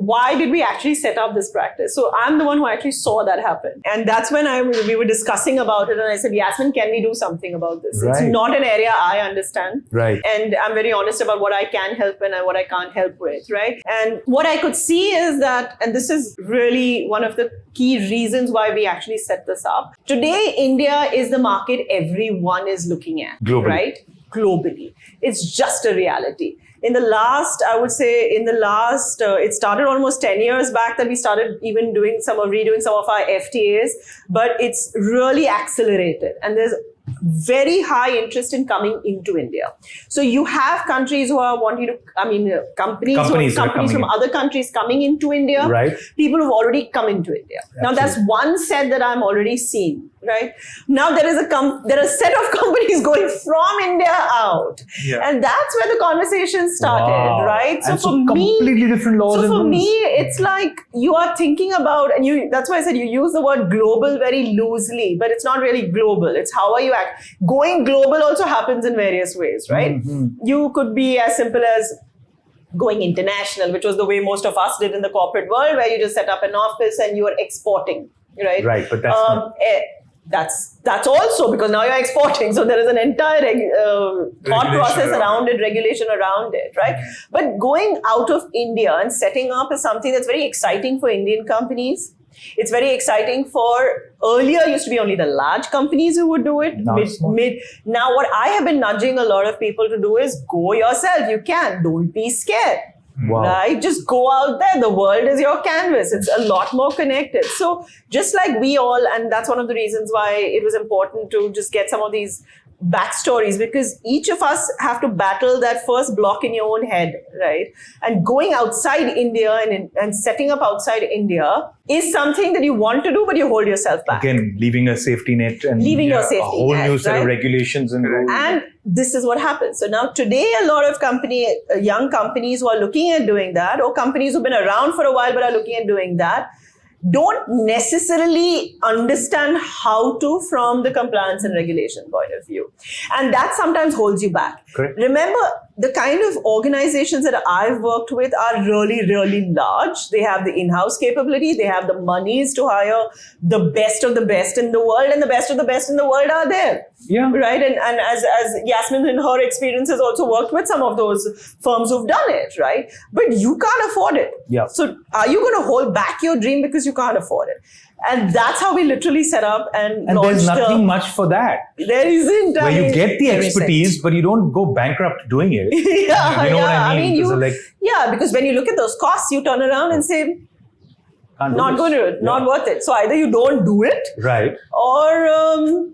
why did we actually set up this practice? So I'm the one who actually saw that happen. And that's when we were discussing about it. And I said, Yasmin, can we do something about this? Right. It's not an area I understand. Right. And I'm very honest about what I can help and what I can't help with, right? And what I could see is that, and this is really one of the key reasons why we actually set this up. Today, India is the market everyone is looking at, globally. Right? Globally. It's just a reality. In the last, it started almost 10 years back that we started even redoing some of our FTAs, but it's really accelerated. And there's very high interest in coming into India. So you have countries who are wanting to, companies from other countries coming into India, right? People who've already come into India. Absolutely. Now that's one set that I'm already seeing, right? Now there is a set of companies going from India out. Yeah. And that's where the conversation started, right? So for me, completely different laws. So for me, it's like you are thinking about, and that's why I said you use the word global very loosely, but it's not really global. It's how are you going global also happens in various ways, right? Mm-hmm. You could be as simple as going international, which was the way most of us did in the corporate world, where you just set up an office and you are exporting, right? Right, but that's that's also because now you're exporting. So there is an entire thought process around it, regulation around it, right? Mm-hmm. But going out of India and setting up is something that's very exciting for Indian companies. It's very exciting earlier used to be only the large companies who would do it. Now what I have been nudging a lot of people to do is go yourself. You can. Don't be scared. Wow. Right? Just go out there. The world is your canvas. It's a lot more connected. So just like we all, and that's one of the reasons why it was important to just get some of these backstories, because each of us have to battle that first block in your own head, right? And going outside India and setting up outside India is something that you want to do, but you hold yourself back. Again, leaving a safety net and your safety a whole net, new set right? of regulations and rules. And this is what happens. So now today, a lot of young companies who are looking at doing that, or companies who've been around for a while but are looking at doing that, don't necessarily understand how to from the compliance and regulation point of view. And that sometimes holds you back. Correct. Remember, the kind of organizations that I've worked with are really, really large. They have the in-house capability. They have the monies to hire the best of the best in the world, and the best of the best in the world are there. Yeah. Right. And as Yasmin in her experience has also worked with some of those firms who've done it, right? But you can't afford it. Yeah. So are you going to hold back your dream because you can't afford it? And that's how we literally set up and there's nothing much for that. There isn't. Where you get the expertise, but you don't go bankrupt doing it. Yeah, you know what I mean? Because when you look at those costs, you turn around and say, not going to do it, not worth it. So either you don't do it, right? Or